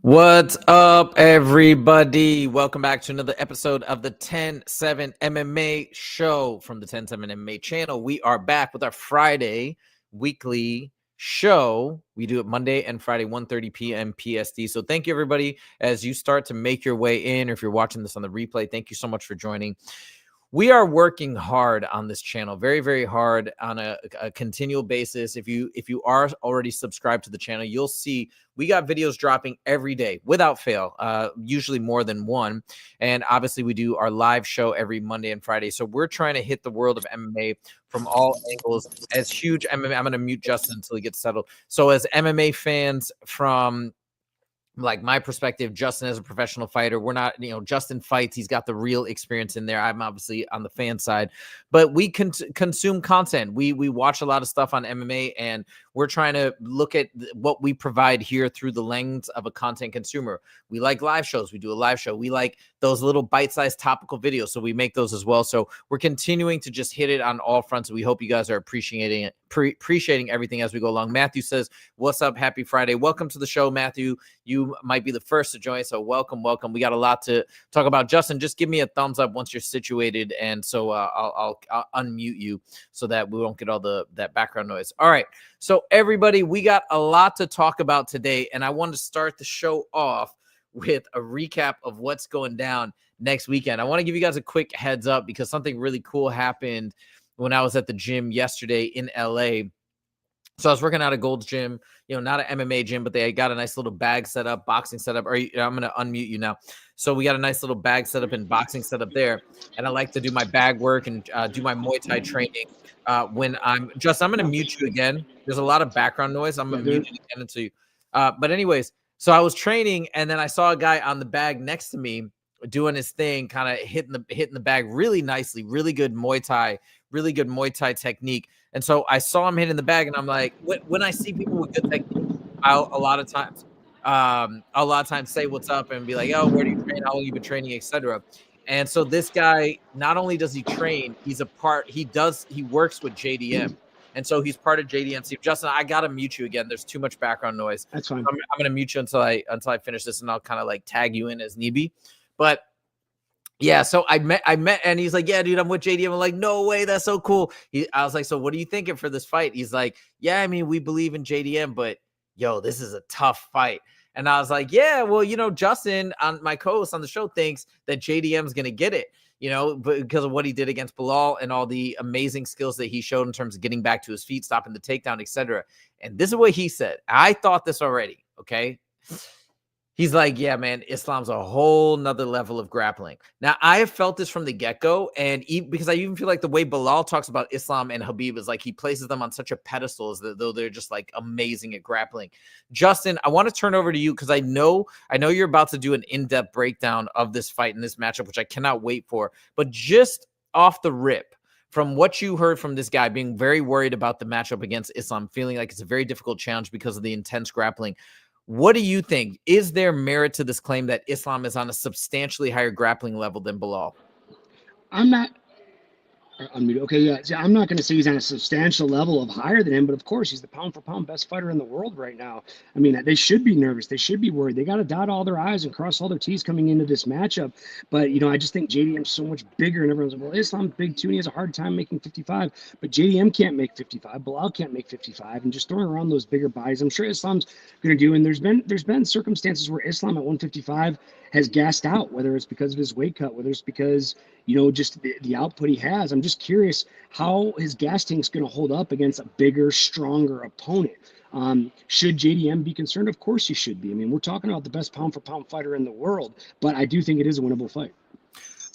What's up, everybody? Welcome back to another episode of the 10-7 MMA show from the 10-7 MMA channel. We are back with our Friday weekly show. We do it Monday and Friday, 1:30 p.m. PST. So thank you, everybody, as you start to make your way in. Or if you're watching this on the replay, thank you so much for joining. We are working hard on this channel, very, very hard on a continual basis. If you are already subscribed to the channel, you'll see we got videos dropping every day without fail, usually more than one. And obviously we do our live show every Monday and Friday. So we're trying to hit the world of MMA from all angles. As huge MMA, I'm going to mute Justin until he gets settled. So as MMA fans from like my perspective, Justin as a professional fighter, we're not, Justin fights. He's got the real experience in there. I'm obviously on the fan side, but we can consume content. We watch a lot of stuff on MMA, and we're trying to look at what we provide here through the lens of a content consumer. We like live shows. We do a live show. We like those little bite-sized topical videos, so we make those as well. So we're continuing to just hit it on all fronts. We hope you guys are appreciating it, appreciating everything as we go along. Matthew says, "What's up? Happy Friday. Welcome to the show, Matthew. You might be the first to join, so welcome. We got a lot to talk about. Justin, just give me a thumbs up once you're situated, and so I'll unmute you so that we won't get all that background noise. All right, so everybody, we got a lot to talk about today, and I want to start the show off with a recap of what's going down next weekend. I want to give you guys a quick heads up because something really cool happened when I was at the gym yesterday in LA. So I was working out at Gold's Gym, not an MMA gym, but they got a nice little bag set up, boxing setup. I'm going to unmute you now. So we got a nice little bag set up and boxing set up there. And I like to do my bag work and do my Muay Thai training when I'm just, I'm going to mute you again. There's a lot of background noise. I'm going to mute you again until you. But anyways, so I was training and then I saw a guy on the bag next to me doing his thing, kind of hitting the bag really nicely, really good Muay Thai technique. And so I saw him hitting the bag, and I'm like, when I see people with good technique, I'll a lot of times say what's up and be like, oh, where do you train? How long you been training, etc. And so this guy, not only does he train, he works with JDM. And so he's part of JDM. So Justin, I gotta mute you again. There's too much background noise. That's fine. I'm gonna mute you until I finish this, and I'll kind of like tag you in as need be. But yeah, so I met, and he's like, yeah, dude, I'm with JDM. I'm like, no way, that's so cool. I was like, so what are you thinking for this fight? He's like, yeah, I mean, we believe in JDM, but yo, this is a tough fight. And I was like, yeah, well, Justin, on my co-host on the show, thinks that JDM is gonna get it, because of what he did against Bilal and all the amazing skills that he showed in terms of getting back to his feet, stopping the takedown, etc. And this is what he said. I thought this already, okay? He's like, yeah, man, Islam's a whole nother level of grappling. Now, I have felt this from the get-go, and because I even feel like the way Bilal talks about Islam and Habib is like he places them on such a pedestal as though they're just like amazing at grappling. Justin, I want to turn over to you because I know you're about to do an in-depth breakdown of this fight and this matchup, which I cannot wait for. But just off the rip, from what you heard from this guy being very worried about the matchup against Islam, feeling like it's a very difficult challenge because of the intense grappling, what do you think? Is there merit to this claim that Islam is on a substantially higher grappling level than Bilal? I'm not. Okay, yeah. See, I'm not going to say he's on a substantial level of higher than him, but of course he's the pound for pound best fighter in the world right now. I mean, they should be nervous. They should be worried. They got to dot all their I's and cross all their T's coming into this matchup. But, I just think JDM's so much bigger, and everyone's like, well, Islam's big too, and he has a hard time making 55. But JDM can't make 55. Bilal can't make 55. And just throwing around those bigger bodies, I'm sure Islam's going to do. And there's been circumstances where Islam at 155 has gassed out, whether it's because of his weight cut, whether it's because, just the output he has. I'm just curious how his gas tank's going to hold up against a bigger, stronger opponent. Should JDM be concerned? Of course he should be. I mean, we're talking about the best pound for pound fighter in the world, but I do think it is a winnable fight.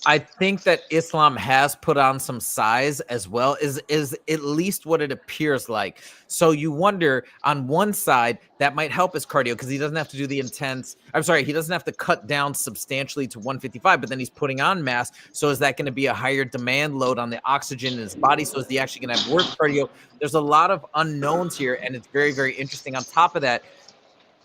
I think that Islam has put on some size as well, is at least what it appears like. So you wonder, on one side, that might help his cardio because he doesn't have to do the intense. He doesn't have to cut down substantially to 155, but then he's putting on mass. So is that going to be a higher demand load on the oxygen in his body? So is he actually going to have worse cardio? There's a lot of unknowns here, and it's very, very interesting. On top of that,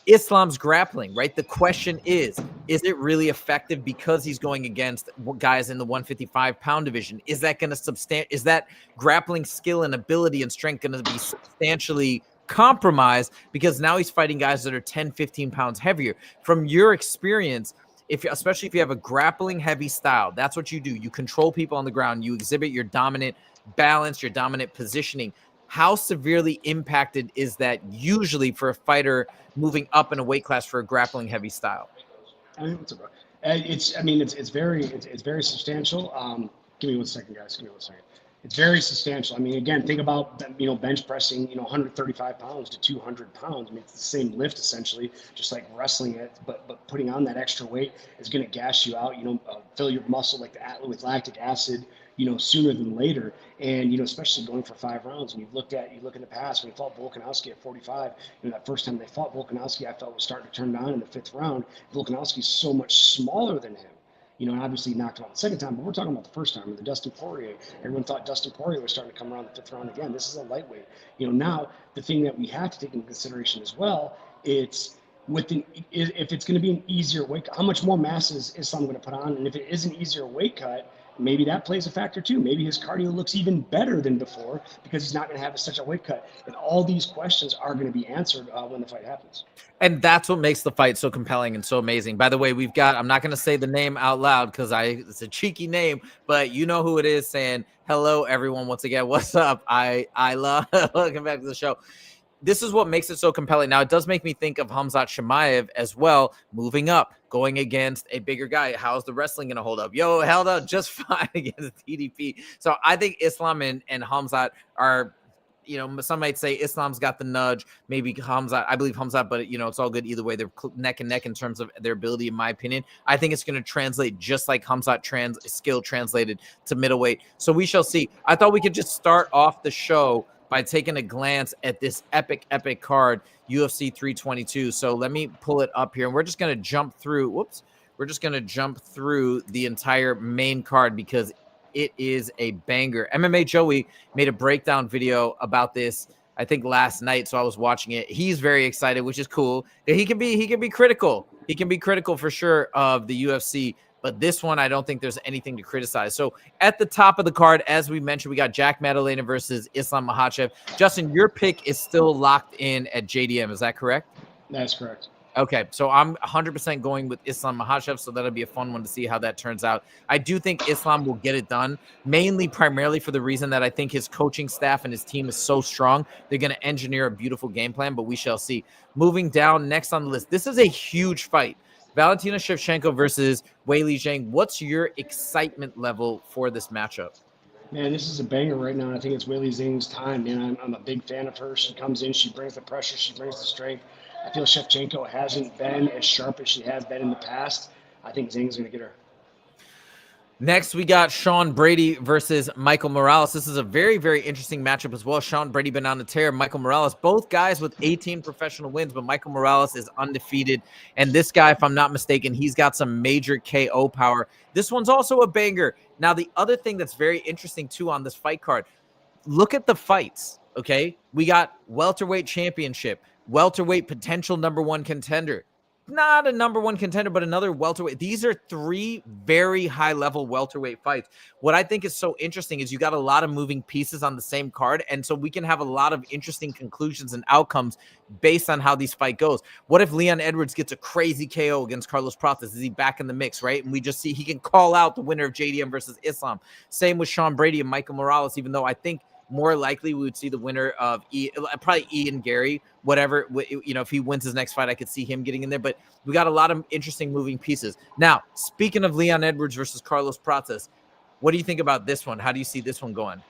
Islam's grappling, right? The question is it really effective because he's going against guys in the 155-pound division? Is that going to is that grappling skill and ability and strength going to be substantially compromise because now he's fighting guys that are 10, 15 pounds heavier. From your experience, especially if you have a grappling heavy style, that's what you do. You control people on the ground. You exhibit your dominant balance, your dominant positioning. How severely impacted is that usually for a fighter moving up in a weight class for a grappling heavy style? It's very substantial. Give me 1 second, guys. Give me 1 second. It's very substantial. I mean, again, think about, bench pressing, 135 pounds to 200 pounds. I mean, it's the same lift essentially, just like wrestling it, but putting on that extra weight is going to gas you out, fill your muscle with lactic acid, sooner than later. And, especially going for 5 rounds. And you look in the past when he fought Volkanovski at 45, that first time they fought Volkanovski, I felt was starting to turn down in the 5th round. Volkanovski's so much smaller than him. And obviously he knocked him out the second time, but we're talking about the first time, the Dustin Poirier. Everyone thought Dustin Poirier was starting to come around the 5th round again. This is a lightweight. Now the thing that we have to take into consideration as well, if it's going to be an easier weight cut, how much more mass is Islam going to put on? And if it is an easier weight cut, maybe that plays a factor too. Maybe his cardio looks even better than before because he's not going to have such a weight cut. And all these questions are going to be answered when the fight happens. And that's what makes the fight so compelling and so amazing. By the way, I'm not going to say the name out loud because it's a cheeky name, but you know who it is saying, hello, everyone. Once again, what's up? I love, welcome back to the show. This is what makes it so compelling. Now, it does make me think of Khamzat Chimaev as well, moving up, going against a bigger guy. How's the wrestling going to hold up? Held up just fine against TDP. So I think Islam and Khamzat are, some might say Islam's got the nudge, maybe Khamzat. I believe Khamzat, but, it's all good either way. They're neck and neck in terms of their ability, in my opinion. I think it's going to translate just like Khamzat skill translated to middleweight. So we shall see. I thought we could just start off the show by taking a glance at this epic card, UFC 322. So let me pull it up here, and we're just going to jump through. We're just going to jump through the entire main card because it is a banger. MMA Joey made a breakdown video about this, I think last night, so I was watching it. He's very excited, which is cool. He can be critical. He can be critical for sure of the UFC. But this one, I don't think there's anything to criticize. So at the top of the card, as we mentioned, we got Jack Maddalena versus Islam Makhachev. Justin, your pick is still locked in at JDM. Is that correct? That's correct. Okay, so I'm 100% going with Islam Makhachev, so that'll be a fun one to see how that turns out. I do think Islam will get it done, primarily for the reason that I think his coaching staff and his team is so strong. They're going to engineer a beautiful game plan, but we shall see. Moving down next on the list, this is a huge fight. Valentina Shevchenko versus Weili Zhang. What's your excitement level for this matchup? Man, this is a banger right now. I think it's Weili Zhang's time, man. I'm a big fan of her. She comes in, she brings the pressure, she brings the strength. I feel Shevchenko hasn't been as sharp as she has been in the past. I think Zhang's going to get her. Next, we got Sean Brady versus Michael Morales. This is a very, very interesting matchup as well. Sean Brady been on the tear. Michael Morales, both guys with 18 professional wins, but Michael Morales is undefeated. And this guy, if I'm not mistaken, he's got some major KO power. This one's also a banger. Now, the other thing that's very interesting, too, on this fight card, look at the fights, okay? We got welterweight championship, welterweight potential #1 contender. Not a #1 contender, but another welterweight. These are 3 very high-level welterweight fights. What I think is so interesting is you got a lot of moving pieces on the same card, and so we can have a lot of interesting conclusions and outcomes based on how these fight goes. What if Leon Edwards gets a crazy KO against Carlos Pratas? Is he back in the mix, right? And we just see he can call out the winner of JDM versus Islam. Same with Sean Brady and Michael Morales, even though I think more likely we would see the winner of probably Ian Gary, whatever, if he wins his next fight, I could see him getting in there, but we got a lot of interesting moving pieces. Now, speaking of Leon Edwards versus Carlos Pratas, what do you think about this one? How do you see this one going?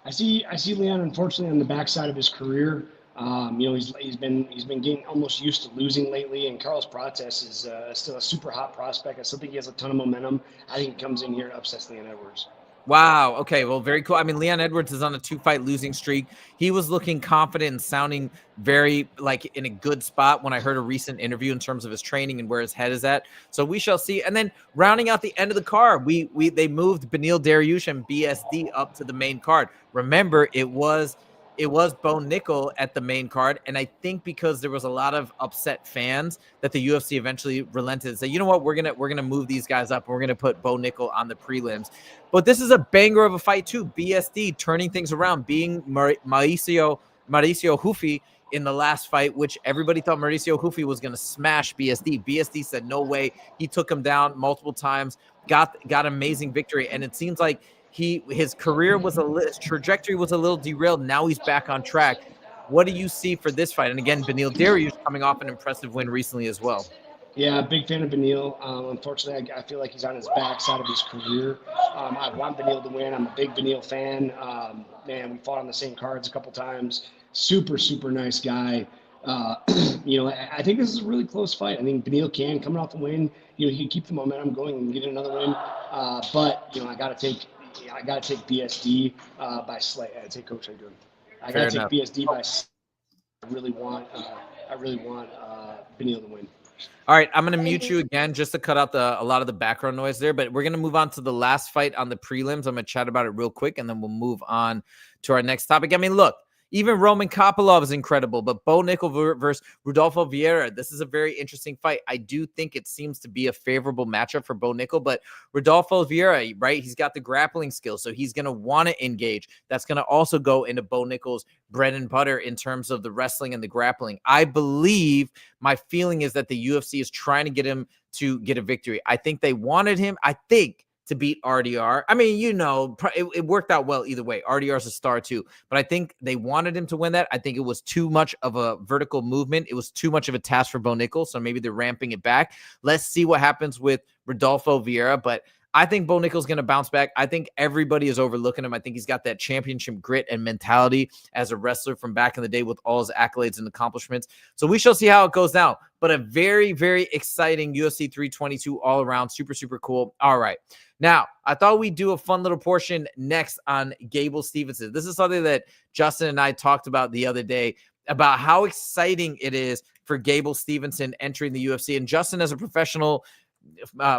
I see Leon, unfortunately, on the backside of his career. He's been getting almost used to losing lately, and Carlos Pratas is still a super hot prospect. I still think he has a ton of momentum. I think he comes in here and upsets Leon Edwards. Wow. Okay. Well, very cool. I mean, Leon Edwards is on a 2-fight losing streak. He was looking confident and sounding very in a good spot when I heard a recent interview in terms of his training and where his head is at. So we shall see. And then rounding out the end of the card, they moved Beneil Dariush and BSD up to the main card. Remember, it was Bo Nickel at the main card, and I think because there was a lot of upset fans that the UFC eventually relented and said, you know what, we're gonna move these guys up, and we're gonna put Bo Nickel on the prelims. But this is a banger of a fight too. BSD turning things around, being Mauricio Hufi in the last fight, which everybody thought Mauricio Hufi was going to smash BSD. BSD said no way. He took him down multiple times, got amazing victory, and it seems like his career was his trajectory was a little derailed. Now he's back on track. What do you see for this fight? And again, Beneil Dariush coming off an impressive win recently as well. Yeah, big fan of Beneil. Unfortunately, I feel like he's on his backside of his career. I want Beneil to win. I'm a big Beneil fan. Man, we fought on the same cards a couple times. Super, super nice guy. I think this is a really close fight. I think Beneil can, coming off a win, he can keep the momentum going and get another win. But I gotta take BSD by slight. I take Coach. How you doing? I gotta take BSD by. I really want Beneil to win. All right, I'm going to mute you again just to cut out a lot of the background noise there, but we're going to move on to the last fight on the prelims. I'm going to chat about it real quick, and then we'll move on to our next topic. I mean, look, even Roman Kopylov is incredible, but Bo Nickel versus Rodolfo Vieira, this is a very interesting fight. I do think it seems to be a favorable matchup for Bo Nickel, but Rodolfo Vieira, right, he's got the grappling skills, so he's going to want to engage. That's going to also go into Bo Nickel's bread and butter in terms of the wrestling and the grappling. I believe, my feeling is that the UFC is trying to get him to get a victory. I think they wanted him, to beat RDR. I mean, it worked out well either way. RDR's a star too, but I think they wanted him to win that. I think it was too much of a vertical movement. It was too much of a task for Bo Nickel, so maybe they're ramping it back. Let's see what happens with Rodolfo Vieira, but I think Bo Nickel's going to bounce back. I think everybody is overlooking him. I think he's got that championship grit and mentality as a wrestler from back in the day with all his accolades and accomplishments. So we shall see how it goes now, but a very, very exciting UFC 322 all around. Super, super cool. All right. Now, I thought we'd do a fun little portion next on Gable Steveson. This is something that Justin and I talked about the other day, about how exciting it is for Gable Steveson entering the UFC. And Justin, as a professional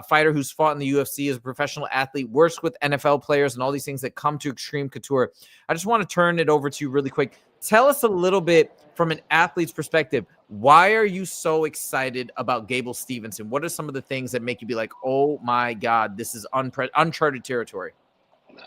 fighter who's fought in the UFC, as a professional athlete, works with NFL players and all these things that come to Extreme Couture, I just want to turn it over to you really quick. Tell us a little bit from an athlete's perspective. Why are you so excited about Gable Steveson? What are some of the things that make you be like, oh my God, this is uncharted territory?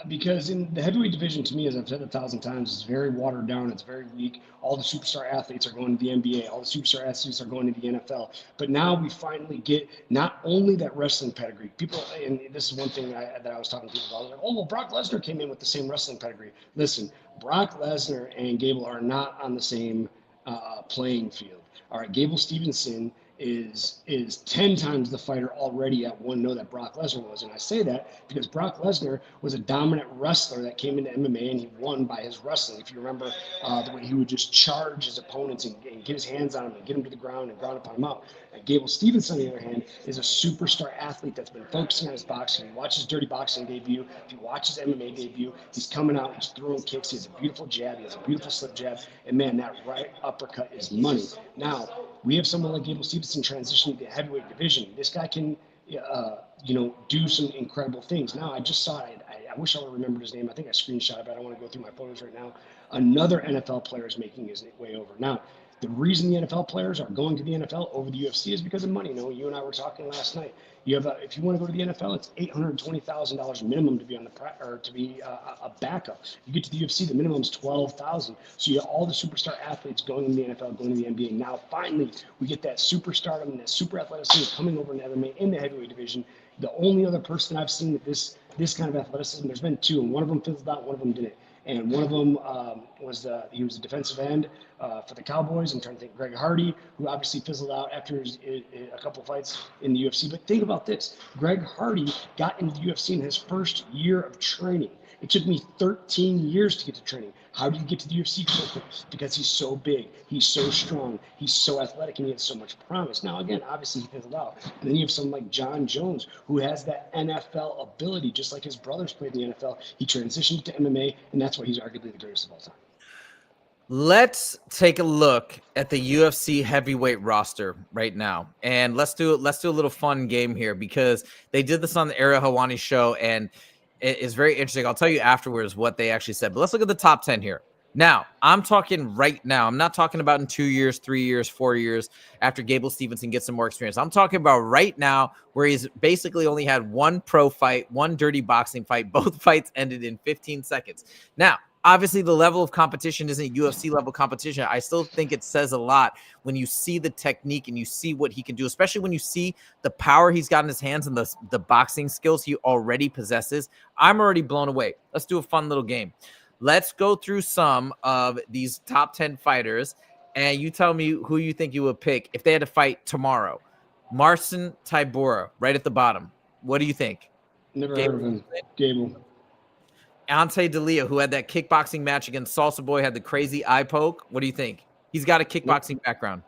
Because in the heavyweight division, to me, as I've said 1,000 times, it's very watered down. It's very weak. All the superstar athletes are going to the NBA. All the superstar athletes are going to the NFL. But now we finally get not only that wrestling pedigree. People, and this is one thing that I was talking to people about. I was like, oh, well, Brock Lesnar came in with the same wrestling pedigree. Listen, Brock Lesnar and Gable are not on the same playing field. All right, Gable Steveson is 10 times the fighter already at 1-0 that Brock Lesnar was. And I say that because Brock Lesnar was a dominant wrestler that came into MMA and he won by his wrestling. If you remember the way he would just charge his opponents and get his hands on him and get him to the ground and ground upon him out. And Gable Steveson, on the other hand, is a superstar athlete that's been focusing on his boxing. He watches Dirty Boxing debut. If you watch his MMA debut, he's coming out, he's throwing kicks. He has a beautiful jab. He has a beautiful slip jab. And man, that right uppercut is money. Now, we have someone like Gable Steveson transitioning to the heavyweight division. This guy can, do some incredible things. Now, I just saw it. I wish I would have remembered his name. I think I screenshot it, but I don't want to go through my photos right now. Another NFL player is making his way over. Now, the reason the NFL players are going to the NFL over the UFC is because of money. You and I were talking last night. If you want to go to the NFL, it's $820,000 minimum to be on a backup. You get to the UFC, the minimum is $12,000. So you have all the superstar athletes going to the NFL, going to the NBA. Now, finally, we get that superstardom and that super athleticism coming over into MMA in the heavyweight division. The only other person I've seen with this kind of athleticism, there's been two, and one of them fizzled out, one of them didn't. And one of them was a defensive end for the Cowboys. I'm trying to think, Greg Hardy, who obviously fizzled out after a couple fights in the UFC. But think about this. Greg Hardy got into the UFC in his first year of training. It took me 13 years to get to training. How do you get to the UFC quickly? Because he's so big, he's so strong, he's so athletic, and he has so much promise. Now, again, obviously he fizzled out. And then you have someone like Jon Jones, who has that NFL ability, just like his brothers played in the NFL. He transitioned to MMA, and that's why he's arguably the greatest of all time. Let's take a look at the UFC heavyweight roster right now. And let's do a little fun game here, because they did this on the Ariel Helwani show, and it is very interesting. I'll tell you afterwards what they actually said. But let's look at the top 10 here. Now, I'm talking right now. I'm not talking about in 2 years, 3 years, 4 years after Gable Steveson gets some more experience. I'm talking about right now, where he's basically only had one pro fight, one dirty boxing fight. Both fights ended in 15 seconds. Now, Obviously, the level of competition isn't UFC level competition. I still think it says a lot when you see the technique and you see what he can do, especially when you see the power he's got in his hands and the boxing skills he already possesses. I'm already blown away. Let's do a fun little game. Let's go through some of these top 10 fighters, and you tell me who you think you would pick if they had to fight tomorrow. Marcin Tybura, right at the bottom. What do you think? Never heard of him. Gable. Ante D'Elia, who had that kickboxing match against Salsa Boy, had the crazy eye poke. What do you think? He's got a kickboxing background.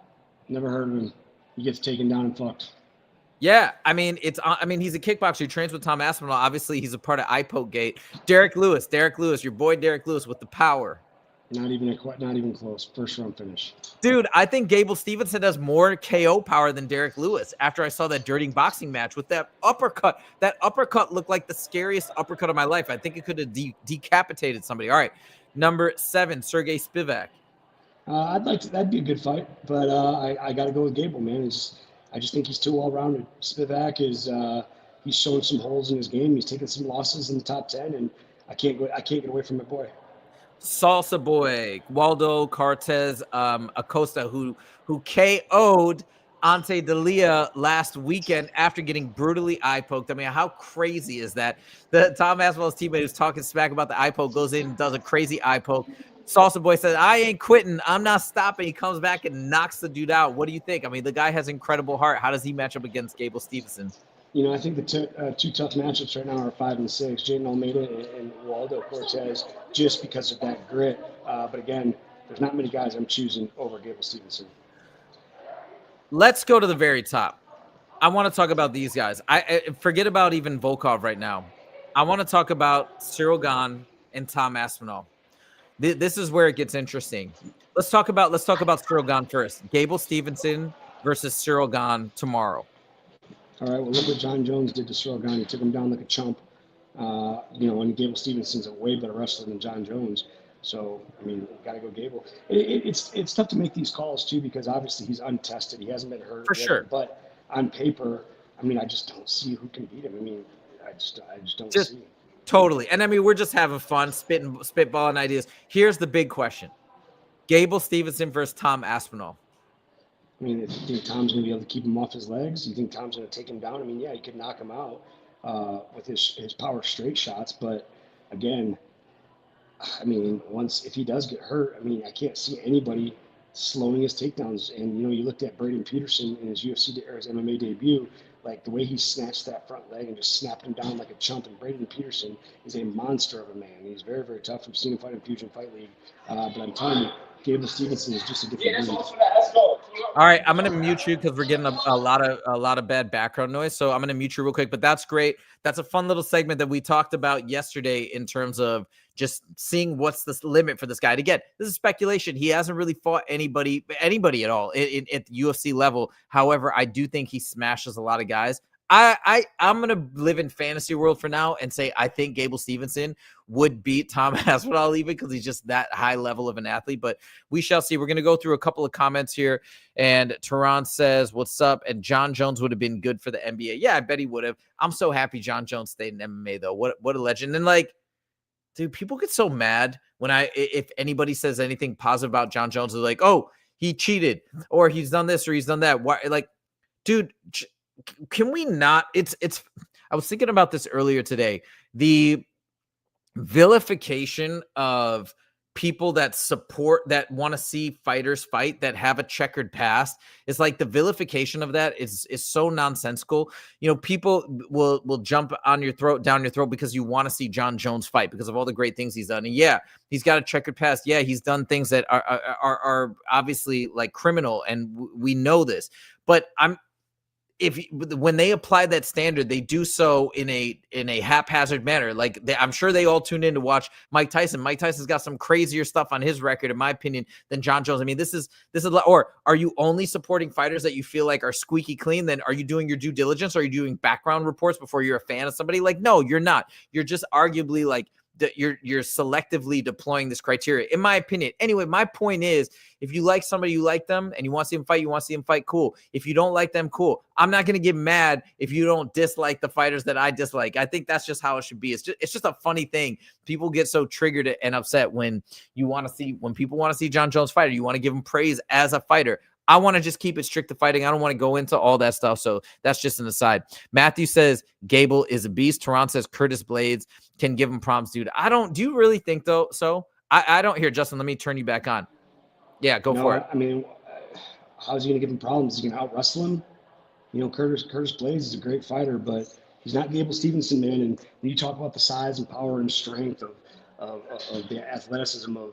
Never heard of him. He gets taken down and fucked. Yeah, I mean, he's a kickboxer. He trains with Tom Aspinall. Obviously, he's a part of Eye Poke Gate. Derek Lewis, your boy Derek Lewis with the power. Not even close. First round finish. Dude, I think Gable Steveson has more KO power than Derek Lewis after I saw that dirty boxing match with that uppercut. That uppercut looked like the scariest uppercut of my life. I think it could have decapitated somebody. All right, number 7, Sergey Spivak. That'd be a good fight, but I got to go with Gable, man. I just think he's too well-rounded. Spivak he's showing some holes in his game. He's taking some losses in the top 10, and I can't get away from my boy. Salsa Boy, Waldo Cortez Acosta, who KO'd Ante D'Elia last weekend after getting brutally eye poked. I mean, how crazy is that? The Tom Aspinall's teammate who's talking smack about the eye poke goes in and does a crazy eye poke. Salsa Boy says, I ain't quitting. I'm not stopping. He comes back and knocks the dude out. What do you think? I mean, the guy has incredible heart. How does he match up against Gable Steveson? You know, I think the two tough matchups right now are 5 and 6, Jaden Almeida and Waldo Cortez, just because of that grit. But again, there's not many guys I'm choosing over Gable Steveson. Let's go to the very top. I want to talk about these guys. I forget about even Volkov right now. I want to talk about Cyril Gane and Tom Aspinall. This is where it gets interesting. Let's talk about Cyril Gane first. Gable Steveson versus Cyril Gane tomorrow. All right, well, look what Jon Jones did to Cyril Gane. He took him down like a chump. And Gable Stevenson's a way better wrestler than Jon Jones. So, I mean, got to go Gable. It's tough to make these calls, too, because obviously he's untested. He hasn't been hurt. For sure. But on paper, I mean, I just don't see who can beat him. I mean, I just don't see. Totally. And, I mean, we're just having fun, spitballing ideas. Here's the big question. Gable Steveson versus Tom Aspinall. I mean, do you think Tom's going to be able to keep him off his legs? Do you think Tom's going to take him down? I mean, yeah, he could knock him out with his power straight shots. But, again, I mean, if he does get hurt, I mean, I can't see anybody slowing his takedowns. And, you looked at Braden Peterson in his UFC or his MMA debut, like the way he snatched that front leg and just snapped him down like a chump. And Braden Peterson is a monster of a man. He's very, very tough. We've seen him fight in Fusion Fight League. But I'm telling you, Gable Steveson is just a different breed. All right, I'm gonna mute you because we're getting a lot of bad background noise. So I'm gonna mute you real quick. But that's great. That's a fun little segment that we talked about yesterday in terms of just seeing what's the limit for this guy. And again, this is speculation. He hasn't really fought anybody at all at the UFC level. However, I do think he smashes a lot of guys. I'm gonna live in fantasy world for now and say I think Gable Steveson would beat Tom Aspinall even because he's just that high level of an athlete. But we shall see. We're gonna go through a couple of comments here. And Tehran says, "What's up?" And Jon Jones would have been good for the NBA. Yeah, I bet he would have. I'm so happy Jon Jones stayed in MMA though. What a legend. And like, dude, people get so mad when if anybody says anything positive about Jon Jones, they're like, "Oh, he cheated, or he's done this, or he's done that." Why? Like, dude. Can we not? I was thinking about this earlier today. The vilification of people that want to see fighters fight that have a checkered past is like the vilification of that is so nonsensical. People will jump down your throat because you want to see Jon Jones fight because of all the great things he's done. And yeah, he's got a checkered past. Yeah, he's done things that are obviously like criminal, and we know this. But when they apply that standard, they do so in a haphazard manner. Like I'm sure they all tune in to watch Mike Tyson. Mike Tyson's got some crazier stuff on his record, in my opinion, than Jon Jones. I mean, this is. Or are you only supporting fighters that you feel like are squeaky clean? Then are you doing your due diligence? Are you doing background reports before you're a fan of somebody? Like, no, you're not. You're just arguably like you're selectively deploying this criteria, in my opinion. Anyway, my point is, if you like somebody, you like them, and you want to see them fight, you want to see them fight, cool. If you don't like them, cool. I'm not going to get mad if you don't dislike the fighters that I dislike. I think that's just how it should be. It's just a funny thing. People get so triggered and upset when people want to see Jon Jones fight, or you want to give him praise as a fighter. I want to just keep it strict to fighting. I don't want to go into all that stuff. So that's just an aside. Matthew says Gable is a beast. Tehran says Curtis Blades can give him problems, dude. Do you really think though? So I don't hear. Justin, let me turn you back on. Yeah, go for it. I mean, how's he going to give him problems? Is he going to out-wrestle him? Curtis Blades is a great fighter, but he's not Gable Steveson, man. And when you talk about the size and power and strength of the athleticism of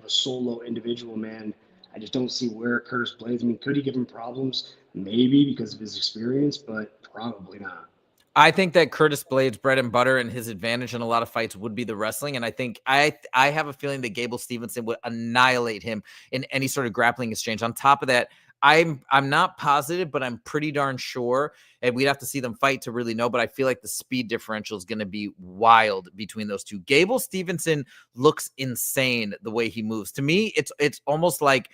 a solo individual, man, I just don't see where Curtis Blades. I mean, could he give him problems? Maybe because of his experience, but probably not. I think that Curtis Blades' bread and butter and his advantage in a lot of fights would be the wrestling. And I think I have a feeling that Gable Steveson would annihilate him in any sort of grappling exchange. On top of that, I'm not positive, but I'm pretty darn sure, and we'd have to see them fight to really know, but I feel like the speed differential is going to be wild between those two. Gable Steveson looks insane the way he moves. To me, it's almost like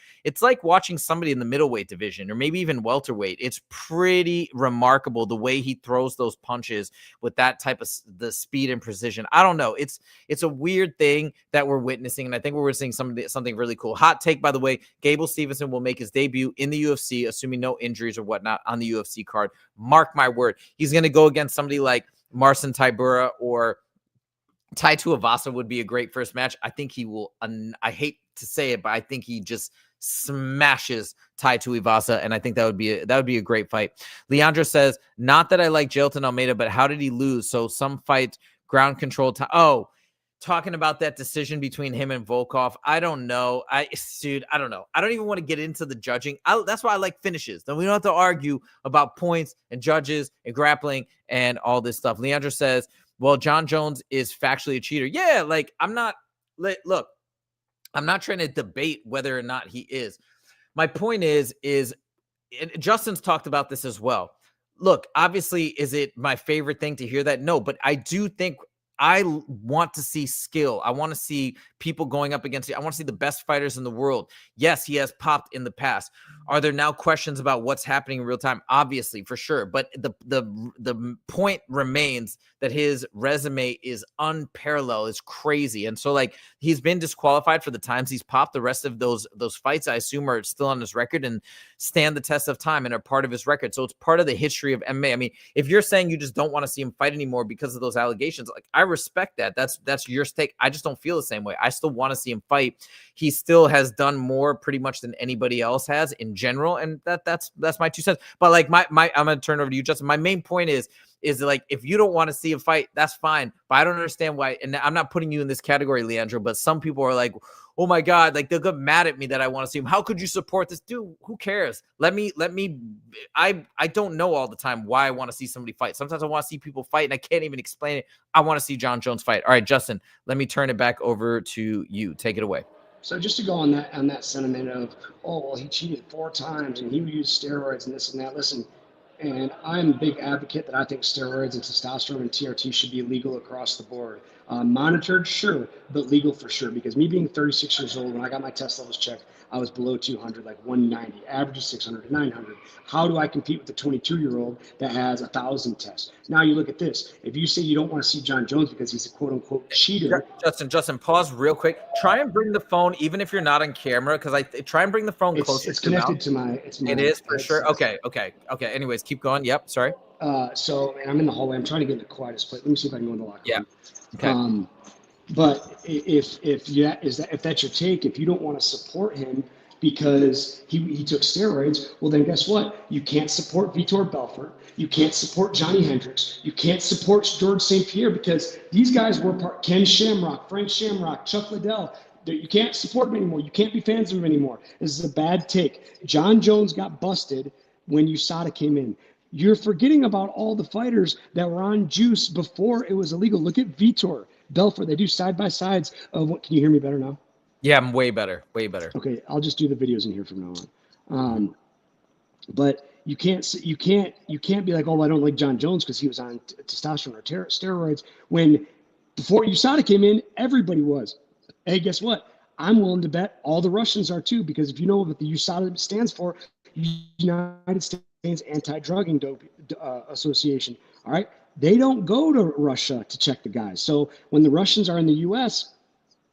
watching somebody in the middleweight division or maybe even welterweight. It's pretty remarkable the way he throws those punches with that type of the speed and precision. I don't know. It's a weird thing that we're witnessing, and I think we're witnessing something really cool. Hot take, by the way, Gable Steveson will make his debut in the UFC, assuming no injuries or whatnot, on the UFC card. Mark my word. He's going to go against somebody like Marcin Tybura, or Tai Tuivasa would be a great first match. I think he will, I hate to say it, but I think he just smashes Tai Tuivasa, and I think that would be a great fight. Leandro says, not that I like Jailton Almeida, but how did he lose? So some fight, ground control time. Oh, talking about that decision between him and Volkov. I don't know. I don't know. I don't even want to get into the judging. That's why I like finishes. Then we don't have to argue about points and judges and grappling and all this stuff. Leandro says, well, Jon Jones is factually a cheater. Yeah, like I'm not trying to debate whether or not he is. My point is and Justin's talked about this as well. Look, obviously, is it my favorite thing to hear that? No, but I do think I want to see skill. I want to see people going up against you. I want to see the best fighters in the world. Yes, he has popped in the past. Are there now questions about what's happening in real time? Obviously, for sure. But the point remains that his resume is unparalleled. It's crazy. And so, like, he's been disqualified for the times he's popped. The rest of those fights, I assume, are still on his record and stand the test of time and are part of his record. So it's part of the history of MMA. I mean, if you're saying you just don't want to see him fight anymore because of those allegations, like, I respect that. That's your stake. I just don't feel the same way. I still want to see him fight. He still has done more pretty much than anybody else has in general. And that's my 2 cents. But like I'm going to turn over to you, Justin. My main point is like, if you don't want to see a fight, that's fine. But I don't understand why. And I'm not putting you in this category, Leandro, but some people are like, oh my God, like they'll get mad at me that I want to see him. How could you support this? Dude, who cares? I don't know all the time why I want to see somebody fight. Sometimes I want to see people fight and I can't even explain it. I want to see Jon Jones fight. All right, Justin, let me turn it back over to you. Take it away. So just to go on that sentiment of, oh, well, he cheated 4 times and he would use steroids and this and that. Listen, and I'm a big advocate that I think steroids and testosterone and TRT should be legal across the board. Monitored, sure, but legal for sure. Because me being 36 years old, when I got my test levels checked, I was below 200, like 190, average of 600 to 900. How do I compete with a 22-year-old that has 1,000 tests? Now you look at this. If you say you don't want to see Jon Jones because he's a quote-unquote cheater. Justin, pause real quick. Try and bring the phone, even if you're not on camera, because I try and bring the phone closer. It's connected to my. It is for sure. Okay. Anyways, keep going. Yep. Sorry. So, and I'm in the hallway. I'm trying to get in the quietest place. Let me see if I can go in the locker room. Yeah. Okay. But if that's your take, if you don't want to support him because he took steroids, well then guess what? You can't support Vitor Belfort. You can't support Johnny Hendricks. You can't support George St. Pierre because these guys were Ken Shamrock, Frank Shamrock, Chuck Liddell. You can't support them anymore. You can't be fans of them anymore. This is a bad take. Jon Jones got busted when USADA came in. You're forgetting about all the fighters that were on juice before it was illegal. Look at Vitor Belfort. They do side-by-sides of what. Can you hear me better now? Yeah, I'm way better. Okay, I'll just do the videos in here from now on. But you can't be like, oh, I don't like Jon Jones because he was on testosterone or steroids when Before USADA came in, everybody was. Hey, guess what? I'm willing to bet all the Russians are too, because if you know what the USADA stands for, United States Anti-Drug and Dope Association. All right, they don't go to Russia to check the guys. So when the Russians are in the U.S.,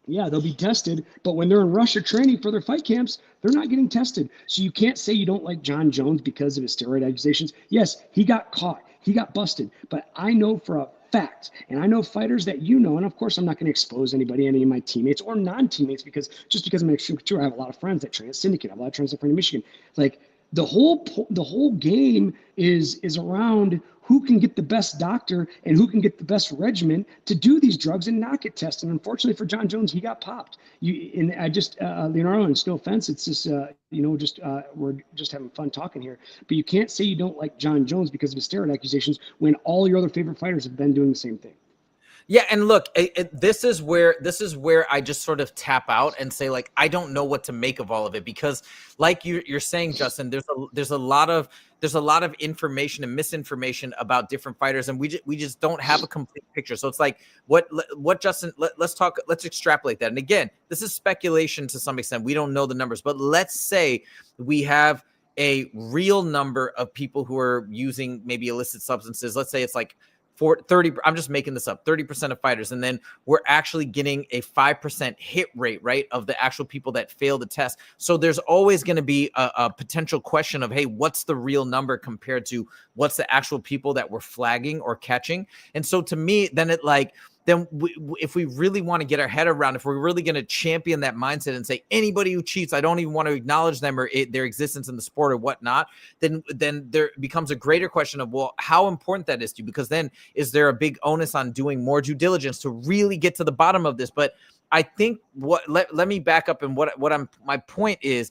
yeah, they'll be tested, but when they're in Russia training for their fight camps, they're not getting tested. So you can't say you don't like Jon Jones because of his steroid accusations. Yes, he got caught, he got busted, but I know for a fact, and I know fighters that you know, and of course I'm not going to expose anybody, any of my teammates or non-teammates, because just because I'm an extreme couture, I have a lot of friends that train at Syndicate, I have a lot of friends that train in Michigan. Like the whole game is around who can get the best doctor and who can get the best regimen to do these drugs and not get tested. And unfortunately for Jon Jones, he got popped. And I just, Leonardo, and no offense, it's just, we're just having fun talking here. But you can't say you don't like Jon Jones because of his steroid accusations when all your other favorite fighters have been doing the same thing. Yeah, and look, this is where I just sort of tap out and say, like, I don't know what to make of all of it, because like you're saying, Justin, there's a lot of information and misinformation about different fighters, and we just don't have a complete picture. So it's like, what Justin, let's extrapolate that. And again, this is speculation to some extent. We don't know the numbers, but let's say we have a real number of people who are using maybe illicit substances. Let's say it's like 30, I'm just making this up, 30% of fighters. And then we're actually getting a 5% hit rate, right, of the actual people that fail the test. So there's always going to be a potential question of, hey, what's the real number compared to what's the actual people that we're flagging or catching? And so to me, then if we really want to get our head around, if we're really going to champion that mindset and say anybody who cheats, I don't even want to acknowledge them or their existence in the sport or whatnot, then there becomes a greater question of, well, how important that is to you, because then is there a big onus on doing more due diligence to really get to the bottom of this? But I think let me back up, and my point is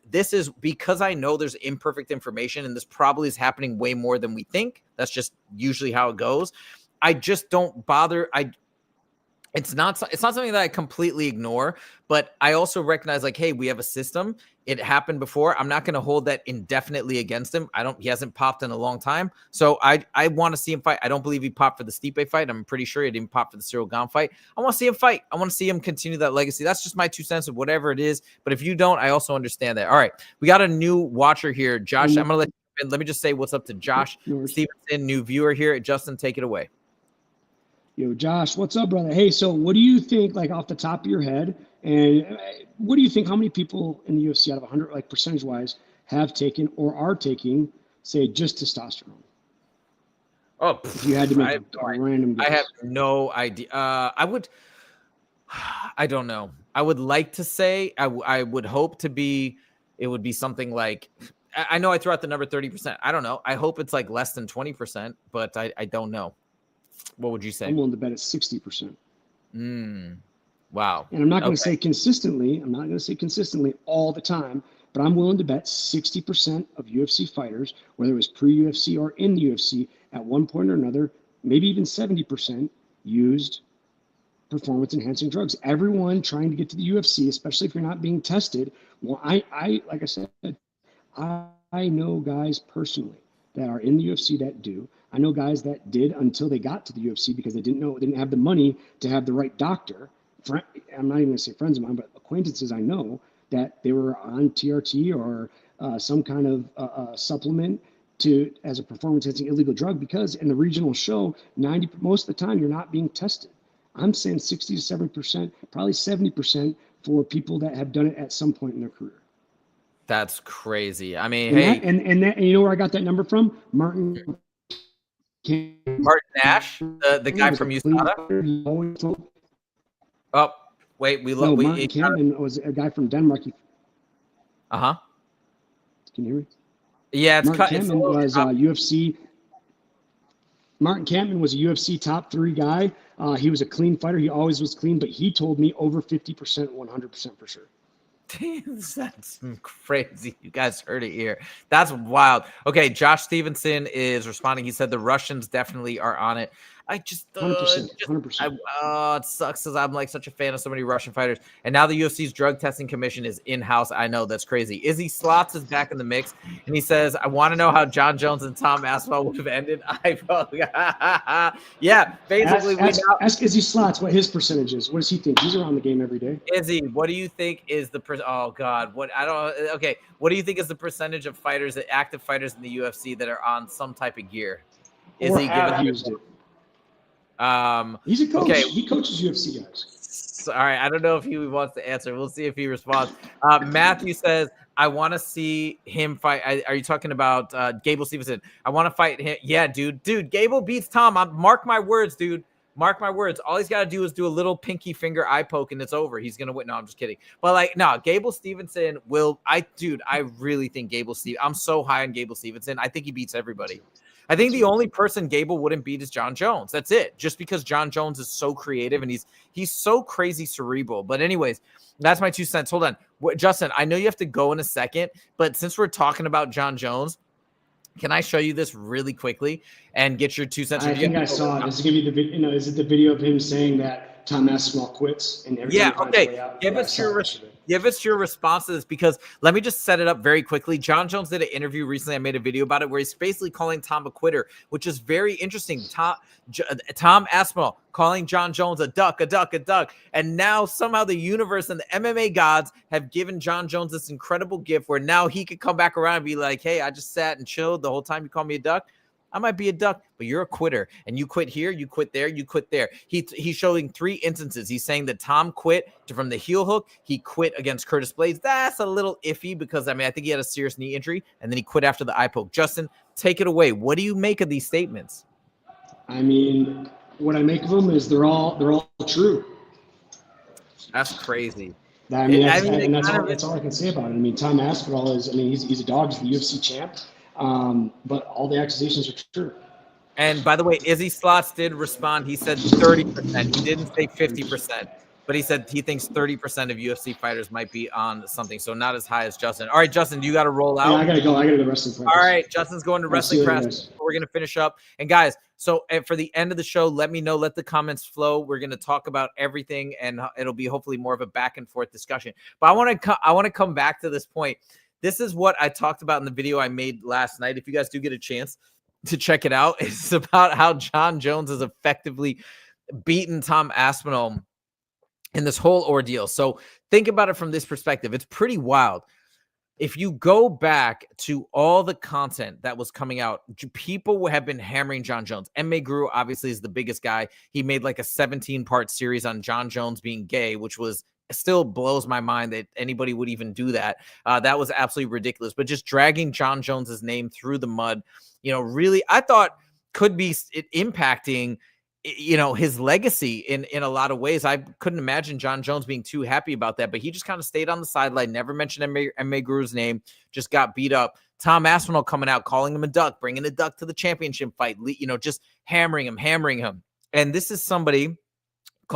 this is because I know there's imperfect information, and this probably is happening way more than we think. That's just usually how it goes. I just don't bother. It's not something that I completely ignore, but I also recognize, like, hey, we have a system. It happened before. I'm not going to hold that indefinitely against him. He hasn't popped in a long time. So I want to see him fight. I don't believe he popped for the Stipe fight. I'm pretty sure he didn't pop for the Cyril Gane fight. I want to see him fight. I want to see him continue that legacy. That's just my 2 cents of whatever it is. But if you don't, I also understand that. All right. We got a new watcher here. Josh, I'm going to let you in. Let me just say what's up to Josh Stevenson, new viewer here. Justin, take it away. Yo, Josh, what's up, brother? Hey, so what do you think, like off the top of your head, and what do you think, how many people in the UFC out of 100, like percentage-wise, have taken or are taking, say, just testosterone? Oh, if you had to make a random guess. I have no idea. I don't know. I would like to say, I would hope to be, it would be something like, I know I threw out the number 30%. I don't know. I hope it's like less than 20%, but I don't know. What would you say? I'm willing to bet it's 60%. Wow. And I'm not going to say consistently. I'm not going to say consistently all the time, but I'm willing to bet 60% of UFC fighters, whether it was pre-UFC or in the UFC, at one point or another, maybe even 70%, used performance-enhancing drugs. Everyone trying to get to the UFC, especially if you're not being tested. Well, I like I said, I know guys personally that are in the UFC that do. I know guys that did until they got to the UFC because they didn't have the money to have the right doctor. I'm not even going to say friends of mine, but acquaintances I know that they were on TRT or some kind of supplement as a performance-enhancing illegal drug, because in the regional show, most of the time you're not being tested. I'm saying 60 to 70%, probably 70% for people that have done it at some point in their career. That's crazy. I mean, and you know where I got that number from? Martin Nash, the guy from USADA. Oh, wait, Martin Campman was a guy from Denmark. Can you hear me? Yeah, Martin Campman was UFC. Martin Campman was a UFC top 3 guy. He was a clean fighter. He always was clean, but he told me over 50%, 100% for sure. That's crazy. You guys heard it here. That's wild. Okay, Josh Stevenson is responding. He said the Russians definitely are on it. I just, 100%, 100%. it sucks because I'm like such a fan of so many Russian fighters. And now the UFC's drug testing commission is in-house. I know, that's crazy. Izzy Slots is back in the mix, and he says, I want to know how Jon Jones and Tom Aspinall would have ended. Yeah, basically, ask Izzy Slots what his percentage is. What does he think? He's around the game every day. Izzy, what do you think is the oh God, what do you think is the percentage of fighters, active fighters in the UFC that are on some type of gear? Izzy, or have used it. He's a coach. Okay. He coaches UFC guys. All right. I don't know if he wants to answer. We'll see if he responds. Matthew says, I want to see him fight. Are you talking about Gable Steveson? I want to fight him. Yeah, dude. Gable beats Tom. Mark my words, dude. Mark my words. All he's got to do is do a little pinky finger eye poke and it's over. He's going to win. No, I'm just kidding. But like, no, Gable Steveson I really think I'm so high on Gable Steveson. I think he beats everybody. I think the only person Gable wouldn't beat is Jon Jones. That's it. Just because Jon Jones is so creative and he's so crazy cerebral. But anyways, that's my 2 cents. Hold on. Justin, I know you have to go in a second, but since we're talking about Jon Jones, can I show you this really quickly and get your 2 cents? I think I saw it. This is going to be is it the video of him saying that Tom Aspinall quits and everything? Yeah, okay. Give us your response to this, because let me just set it up very quickly. Jon Jones did an interview recently. I made a video about it where he's basically calling Tom a quitter, which is very interesting. Tom Aspinall calling Jon Jones a duck. And now somehow the universe and the MMA gods have given Jon Jones this incredible gift where now he could come back around and be like, hey, I just sat and chilled the whole time you called me a duck. I might be a duck, but you're a quitter. And you quit here, you quit there, you quit there. He's showing 3 instances. He's saying that Tom quit from the heel hook. He quit against Curtis Blades. That's a little iffy because, I think he had a serious knee injury, and then he quit after the eye poke. Justin, take it away. What do you make of these statements? What I make of them is they're all true. That's crazy. That's all I can say about it. Tom Aspinall is, he's a dog. He's the UFC champ. But all the accusations are true. And by the way, Izzy Slots did respond. He said 30%. He didn't say 50%, but he said he thinks 30% of UFC fighters might be on something. So not as high as Justin. All right, Justin, you got to roll out. Yeah, I got to go. I got to go to wrestling practice. All right, Justin's going to wrestling practice. We're going to finish up. And guys, so for the end of the show, let me know. Let the comments flow. We're going to talk about everything, and it'll be hopefully more of a back and forth discussion. But I want to come back to this point. This is what I talked about in the video I made last night. If you guys do get a chance to check it out, it's about how Jon Jones has effectively beaten Tom Aspinall in this whole ordeal. So think about it from this perspective. It's pretty wild. If you go back to all the content that was coming out, people have been hammering Jon Jones. MMA Guru obviously is the biggest guy. He made like a 17-part series on Jon Jones being gay, which was still blows my mind that anybody would even do that. That was absolutely ridiculous. But just dragging Jon Jones's name through the mud, really, I thought could be impacting, his legacy in a lot of ways. I couldn't imagine Jon Jones being too happy about that, but he just kind of stayed on the sideline, never mentioned MMA Guru's name, just got beat up. Tom Aspinall coming out, calling him a duck, bringing a duck to the championship fight, just hammering him. And this is somebody,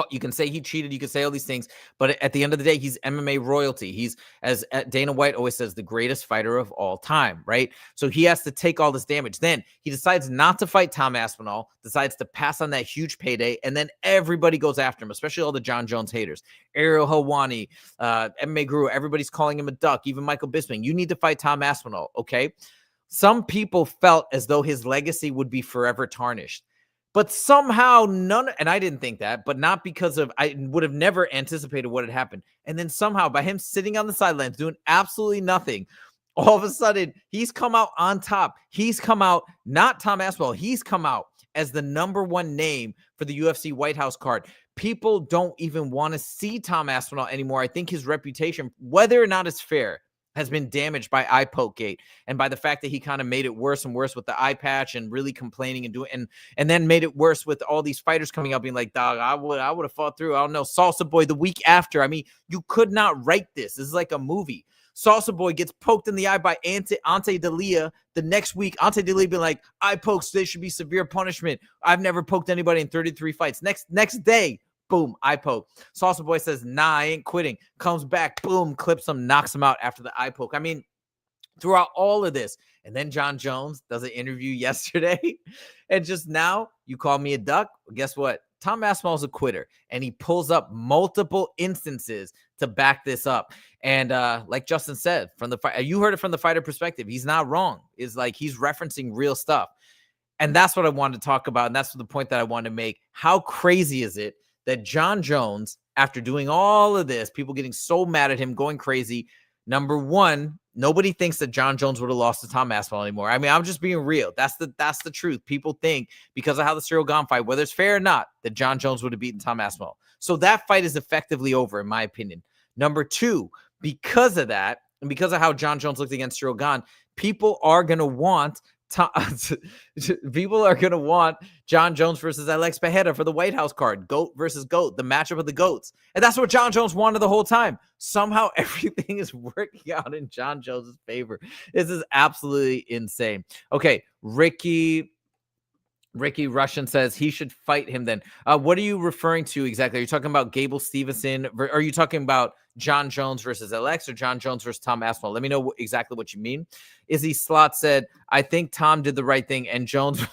you can say he cheated, you can say all these things, but at the end of the day, he's MMA royalty. He's, as Dana White always says, the greatest fighter of all time, right? So he has to take all this damage. Then he decides not to fight Tom Aspinall, decides to pass on that huge payday, and then everybody goes after him, especially all the Jon Jones haters. Ariel Helwani, MMA Guru, everybody's calling him a duck, even Michael Bisping. You need to fight Tom Aspinall, okay? Some people felt as though his legacy would be forever tarnished. But somehow and I didn't think that, but not because I would have never anticipated what had happened. And then somehow by him sitting on the sidelines, doing absolutely nothing, all of a sudden he's come out on top. He's come out, not Tom Aspinall, he's come out as the #1 name for the UFC White House card. People don't even want to see Tom Aspinall anymore. I think his reputation, whether or not it's fair, has been damaged by eye poke gate and by the fact that he kind of made it worse and worse with the eye patch and really complaining and doing and then made it worse with all these fighters coming up being like, dog, I would have fought through. I don't know, Salsa Boy the week after. You could not write this. This is like a movie. Salsa Boy gets poked in the eye by Ante Delia the next week. Ante Delia being like, eye pokes, they should be severe punishment. I've never poked anybody in 33 fights. Next day, boom, eye poke. Salsa Boy says, nah, I ain't quitting. Comes back, boom, clips him, knocks him out after the eye poke. throughout all of this. And then Jon Jones does an interview yesterday. And just now you call me a duck. Guess what? Tom Aspinall's a quitter, and he pulls up multiple instances to back this up. And like Justin said, from the fight, you heard it from the fighter perspective. He's not wrong. Is like he's referencing real stuff. And that's what I wanted to talk about. And that's the point that I want to make. How crazy is it that Jon Jones, after doing all of this, people getting so mad at him, going crazy, number one, nobody thinks that Jon Jones would have lost to Tom Aspinall anymore. I mean, I'm just being real. That's the truth. People think because of how the Cyril Gane fight, whether it's fair or not, that Jon Jones would have beaten Tom Aspinall. So that fight is effectively over, in my opinion. Number two, because of that, and because of how Jon Jones looked against Cyril Gane, people are going to want Jon Jones versus Alex Pereira for the White House card, GOAT versus GOAT, the matchup of the GOATs. And that's what Jon Jones wanted the whole time. Somehow everything is working out in Jon Jones's favor. This is absolutely insane. Okay, Ricky Russian says he should fight him then. What are you referring to exactly? Are you talking about Gable Steveson? Are you talking about Jon Jones versus LX or Jon Jones versus Tom Aspinall? Let me know exactly what you mean. Izzy Slot said, I think Tom did the right thing and Jones.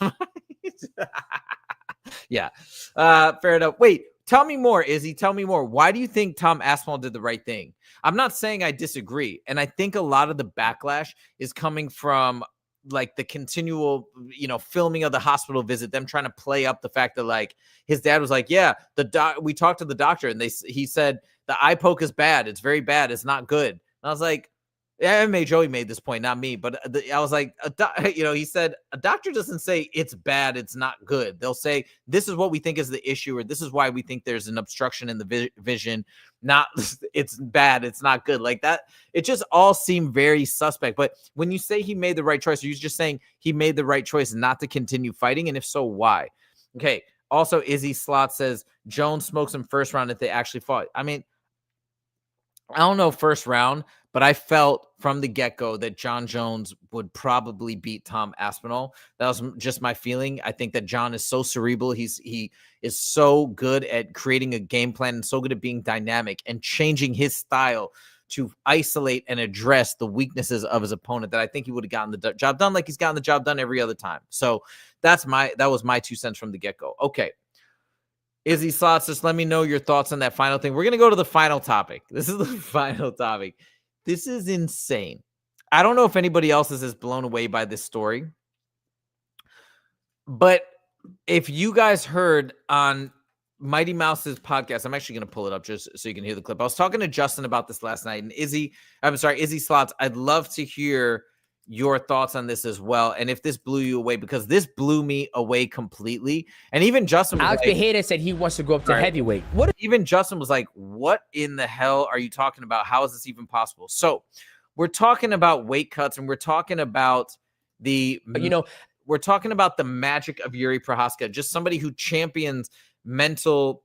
Yeah, fair enough. Wait, tell me more, Izzy. Tell me more. Why do you think Tom Aspinall did the right thing? I'm not saying I disagree. And I think a lot of the backlash is coming from like the continual, filming of the hospital visit, them trying to play up the fact that like his dad was like, yeah, we talked to the doctor and he said the eye poke is bad. It's very bad. It's not good. And I was like, yeah, Joey made this point, not me, but I was like, he said a doctor doesn't say it's bad, it's not good. They'll say this is what we think is the issue, or this is why we think there's an obstruction in the vision. Not it's bad, it's not good. Like that, it just all seemed very suspect. But when you say he made the right choice, are you just saying he made the right choice not to continue fighting? And if so, why? Okay. Also, Izzy Slot says Jones smokes him first round if they actually fought. I mean, I don't know first round, but I felt from the get-go that Jon Jones would probably beat Tom Aspinall. That was just my feeling. I think that Jon is so cerebral. He is so good at creating a game plan and so good at being dynamic and changing his style to isolate and address the weaknesses of his opponent that I think he would have gotten the job done like he's gotten the job done every other time. So that was my 2 cents from the get-go. Okay. Izzy Slots, just let me know your thoughts on that final thing. We're going to go to the final topic. This is the final topic. This is insane. I don't know if anybody else is as blown away by this story, but if you guys heard on Mighty Mouse's podcast, I'm actually going to pull it up just so you can hear the clip. I was talking to Justin about this last night, and Izzy Slots, I'd love to hear your thoughts on this as well, and if this blew you away, because this blew me away completely. And even Justin was Alex Pereira said he wants to go up to heavyweight. Even Justin was like, what in the hell are you talking about? How is this even possible? So we're talking about weight cuts, and we're talking about we're talking about the magic of Jiri Prochazka, just somebody who champions the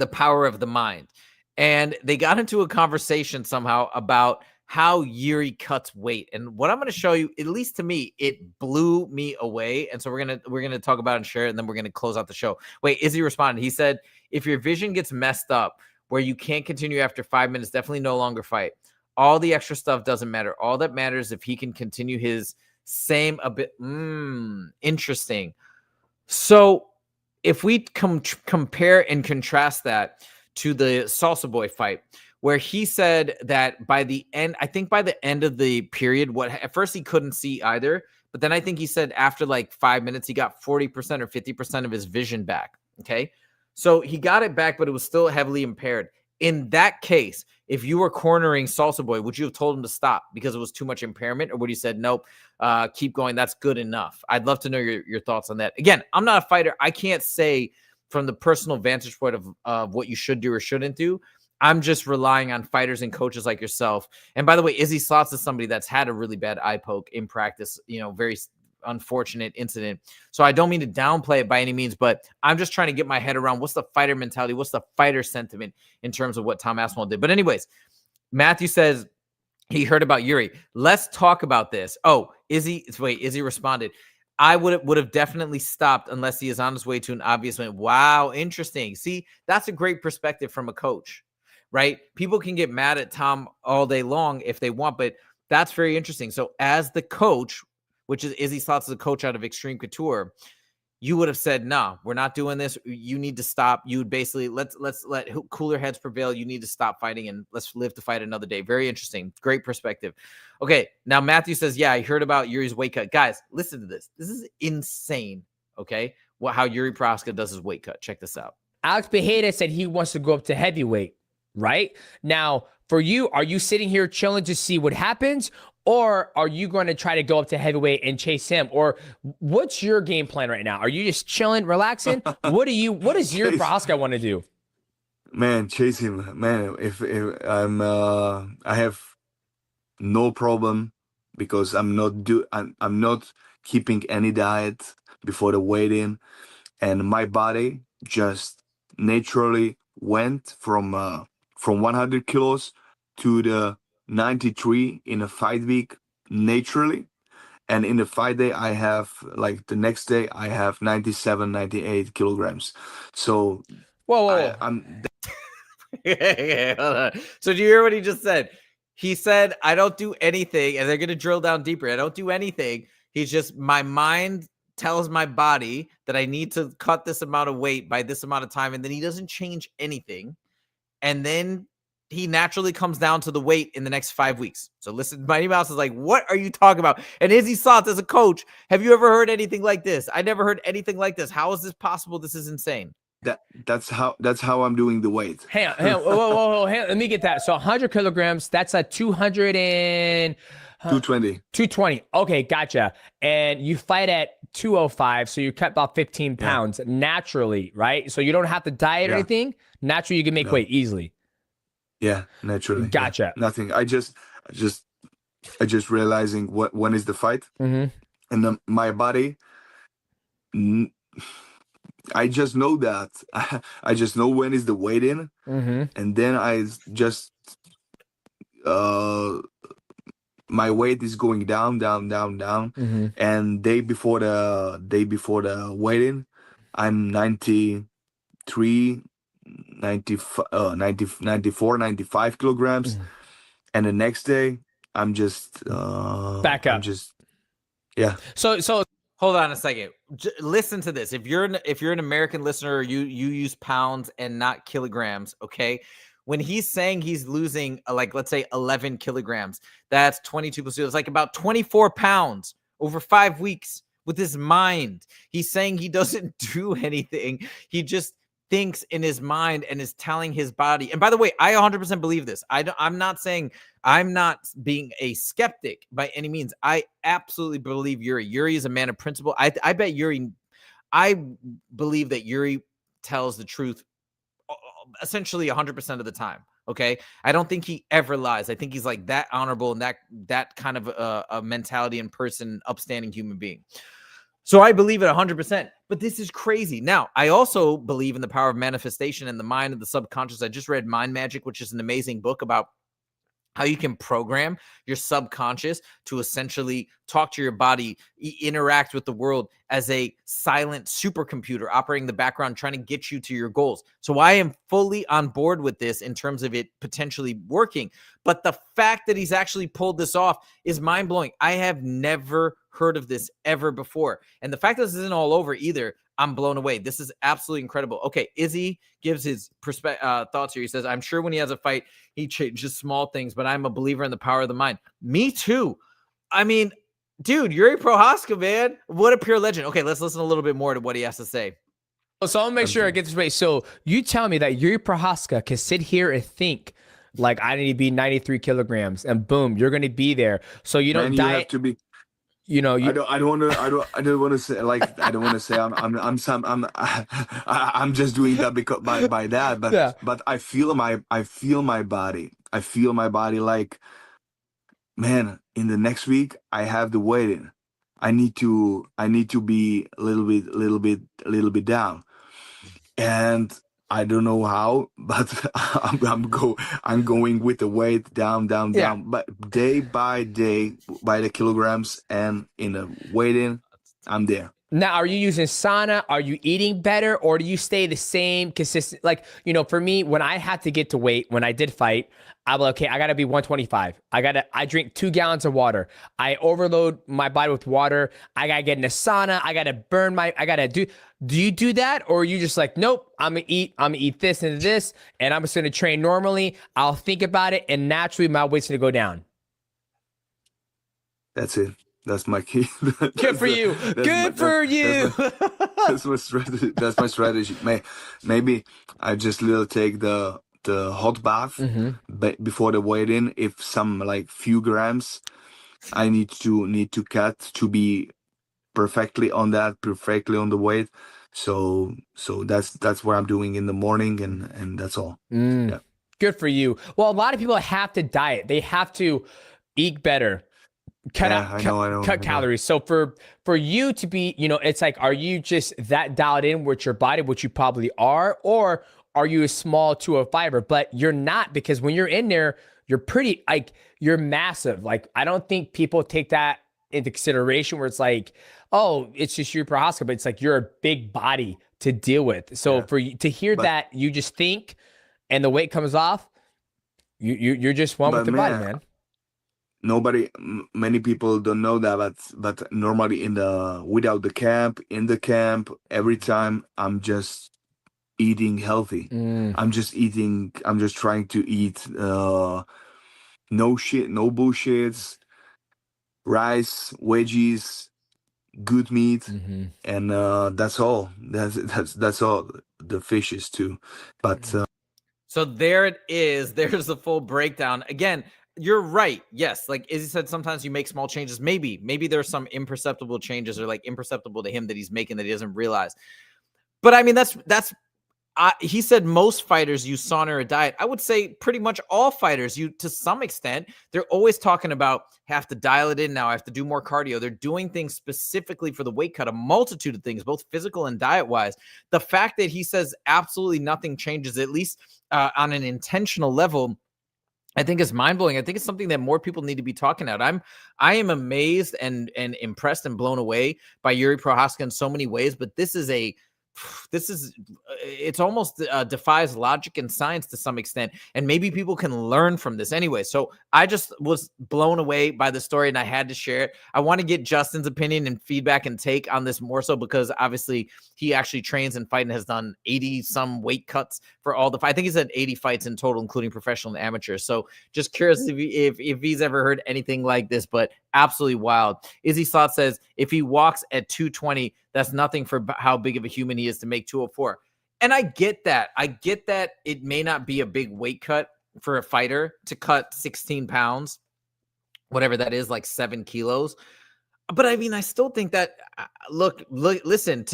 power of the mind. And they got into a conversation somehow about how Jiri cuts weight. And what I'm going to show you, at least to me, it blew me away. And so we're going to talk about it and share it, and then we're going to close out the show. Wait, Izzy responded. He said, if your vision gets messed up where you can't continue after 5 minutes, definitely no longer fight. All the extra stuff doesn't matter. All that matters if he can continue his same a bit. Interesting. So if we compare and contrast that to the Salsa Boy fight, where he said that by the end of the period, at first he couldn't see either, but then I think he said after like 5 minutes, he got 40% or 50% of his vision back. Okay. So he got it back, but it was still heavily impaired. In that case, if you were cornering Salsa Boy, would you have told him to stop because it was too much impairment, or would you said, nope, keep going. That's good enough. I'd love to know your thoughts on that. Again, I'm not a fighter. I can't say from the personal vantage point of what you should do or shouldn't do. I'm just relying on fighters and coaches like yourself. And by the way, Izzy Slots is somebody that's had a really bad eye poke in practice, very unfortunate incident. So I don't mean to downplay it by any means, but I'm just trying to get my head around what's the fighter mentality, what's the fighter sentiment in terms of what Tom Aspinall did. But anyways, Matthew says he heard about Jiri. Let's talk about this. Oh, Izzy responded, I would have definitely stopped unless he is on his way to an obvious win. Wow, interesting. See, that's a great perspective from a coach. Right? People can get mad at Tom all day long if they want, but That's very interesting. So as the coach, which is Izzy Slots as a coach out of Extreme Couture, you would have said, "No, we're not doing this. You need to stop." You would basically let's let cooler heads prevail. You need to stop fighting and let's live to fight another day. Very interesting. Great perspective. Okay, now Matthew says, "Yeah, I heard about Yuri's weight cut." Guys, listen to this. This is insane. Okay, how Jiri Prochazka does his weight cut. Check this out. Alex Bejeda said he wants to go up to heavyweight, right? Now, for you, are you sitting here chilling to see what happens? Or are you going to try to go up to heavyweight and chase him? Or what's your game plan right now? Are you just chilling, relaxing? What does Jiri Prochazka want to do? Man, chase him. Man, if I'm I have no problem because I'm not keeping any diet before the weigh-in, and my body just naturally went from 100 kilos to the 93 in a fight week naturally, and in the fight day I have, like, the next day I have 97 98 kilograms. So whoa. I'm Yeah, hold on. So do you hear what he just said? He said, "I don't do anything," and they're going to drill down deeper. "I don't do anything. He's just, my mind tells my body that I need to cut this amount of weight by this amount of time," and then he doesn't change anything. And then he naturally comes down to the weight in the next 5 weeks. So listen, Mighty Mouse is like, "What are you talking about?" And Izzy Slots, as a coach, have you ever heard anything like this? I never heard anything like this. How is this possible? This is insane. that's how I'm doing the weight. Hang on, whoa, let me get that. So 100 kilograms, that's a 220. 220. Okay, gotcha. And you fight at 205, so you cut about 15 pounds naturally, right? So you don't have to diet or anything. Naturally, you can make weight easily. Yeah, naturally. Gotcha. Yeah. Nothing. I just realizing when is the fight, Mm-hmm. and then my body. I just know that. I just know when is the weight in, and then I just my weight is going down, and day before the weight in, I'm 93, 94, 95 kilograms, and the next day I'm just back up. So hold on a second. Listen to this. If you're an American listener, you use pounds and not kilograms, okay? When he's saying he's losing, like, let's say 11 kilograms, that's 22 plus 2. It's like about 24 pounds over 5 weeks with his mind. He's saying he doesn't do anything. He just thinks in his mind and is telling his body. And by the way, I 100% believe this. I'm not saying, I'm not being a skeptic by any means. I absolutely believe Jiri. Jiri is a man of principle. I bet Jiri, I believe that Jiri tells the truth essentially 100% of the time. Okay. I don't think he ever lies. I think he's like that honorable and that kind of a mentality and person, upstanding human being. So I believe it 100%, but this is crazy. Now, I also believe in the power of manifestation and the mind and the subconscious. I just read Mind Magic, which is an amazing book about how you can program your subconscious to essentially talk to your body, interact with the world as a silent supercomputer operating in the background, trying to get you to your goals. So I am fully on board with this in terms of it potentially working. But the fact that he's actually pulled this off is mind-blowing. I have never heard of this ever before. And the fact that this isn't all over either, I'm blown away. This is absolutely incredible. Okay, Izzy gives his thoughts here. He says, "I'm sure when he has a fight, he changes small things, but I'm a believer in the power of the mind." Me too. I mean, dude, Jiri Prochazka, man, what a pure legend. Okay, let's listen a little bit more to what he has to say. So I'll make sure I get this right. So you tell me that Jiri Prochazka can sit here and think, like, I need to be 93 kilograms, and boom, you're going to be there. So you don't diet. You have to be. You know, I don't want to say, like, I don't want to say I'm just doing that because by that, but I feel my body. I feel my body like, man, in the next week I have the weight in. I need to be a little bit down, and I don't know how, but I'm going with the weight down, but day by day, by the kilograms, and in the weight in, I'm there. Now, are you using sauna? Are you eating better, or do you stay the same consistent? Like, for me, when I had to get to weight, when I did fight, I'm like, okay, I gotta be 125. I drink 2 gallons of water. I overload my body with water. I gotta get in a sauna. I gotta do you do that? Or are you just like, nope, I'm gonna eat this and this, and I'm just gonna train normally. I'll think about it, and naturally my weight's gonna go down. That's it. That's my key. Good for you. Good for you. That's my strategy. That's my strategy. Maybe I just take the hot bath before the weigh in. If some like few grams, I need to cut to be perfectly on the weight. So that's what I'm doing in the morning, and that's all. Yeah. Good for you. Well, a lot of people have to diet. They have to eat better. Cut calories. So for you to be, it's like, are you just that dialed in with your body, which you probably are, or are you a small 205er? But you're not, because when you're in there, you're pretty, like, you're massive. Like, I don't think people take that into consideration, where it's like, oh, it's just Jiri Prochazka, but it's like you're a big body to deal with. So for you to hear that you just think and the weight comes off, you're just one with the body, man. Many people don't know that, but normally in the camp, every time I'm just eating healthy. I'm just trying to eat no bullshits, rice, veggies, good meat, and that's all. That's all. The fishes too, but so there it is. There's the full breakdown. Again, you're right. Yes, like Izzy said, sometimes you make small changes. Maybe there's some imperceptible changes, or like imperceptible to him, that he's making that he doesn't realize. But I mean, he said most fighters use sauna or a diet. I would say pretty much all fighters, to some extent, they're always talking about, have to dial it in now, I have to do more cardio. They're doing things specifically for the weight cut, a multitude of things, both physical and diet-wise. The fact that he says absolutely nothing changes, at least on an intentional level, I think is mind-blowing. I think it's something that more people need to be talking about. I am amazed and impressed and blown away by Jiri Prochazka in so many ways, but this is it's almost defies logic and science to some extent, and maybe people can learn from this anyway. So I just was blown away by the story, and I had to share it. I want to get Justin's opinion and feedback and take on this more so, because obviously he actually trains and fight and has done 80 some weight cuts for all the, I think he said 80 fights in total, including professional and amateur. So just curious if he's ever heard anything like this, but absolutely wild. Izzy Slot says, if he walks at 220, that's nothing for how big of a human he is to make 204. And I get that. I get that it may not be a big weight cut for a fighter to cut 16 pounds, whatever that is, like 7 kilos. But I mean, I still think that, look, listen,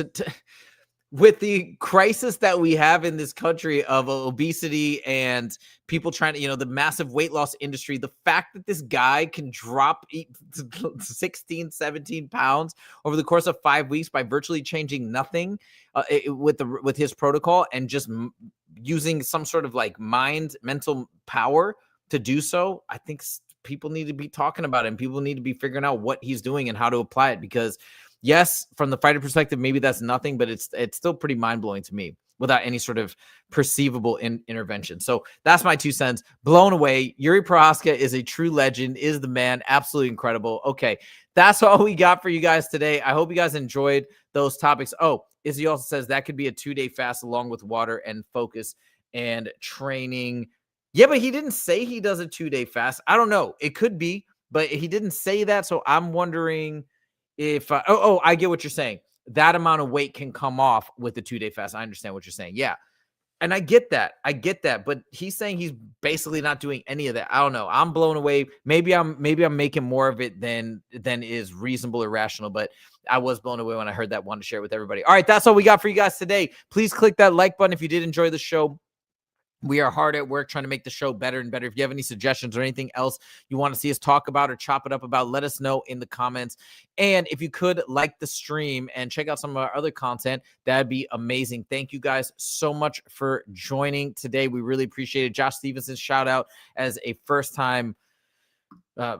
with the crisis that we have in this country of obesity and people trying to, the massive weight loss industry, the fact that this guy can drop 16, 17 pounds over the course of 5 weeks by virtually changing nothing with his protocol, and just using some sort of like mental power to do so, I think people need to be talking about it, and people need to be figuring out what he's doing and how to apply it, because yes, from the fighter perspective, maybe that's nothing, but it's still pretty mind-blowing to me without any sort of perceivable intervention. So that's my 2 cents. Blown away. Jiri Prochazka is a true legend, is the man. Absolutely incredible. Okay, that's all we got for you guys today. I hope you guys enjoyed those topics. Oh, Izzy also says that could be a 2-day fast along with water and focus and training. Yeah, but he didn't say he does a 2-day fast. I don't know. It could be, but he didn't say that. So I'm wondering if I get what you're saying. That amount of weight can come off with the 2-day fast. I understand what you're saying. Yeah. And I get that. But he's saying he's basically not doing any of that. I don't know. I'm blown away. Maybe I'm making more of it than is reasonable or rational, but I was blown away when I heard that. Wanted to share it with everybody. All right, that's all we got for you guys today. Please click that like button if you did enjoy the show. We are hard at work trying to make the show better and better. If you have any suggestions or anything else you want to see us talk about or chop it up about, let us know in the comments. And if you could like the stream and check out some of our other content, that'd be amazing. Thank you guys so much for joining today. We really appreciate it. Josh Stevenson's shout out as a first-time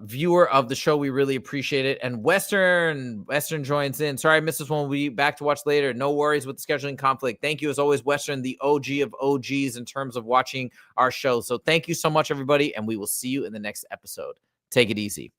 viewer of the show. We really appreciate it. And Western joins in. Sorry I missed this one. We'll be back to watch later. No worries with the scheduling conflict. Thank you as always, Western, the OG of OGs in terms of watching our show. So thank you so much, everybody, and we will see you in the next episode. Take it easy.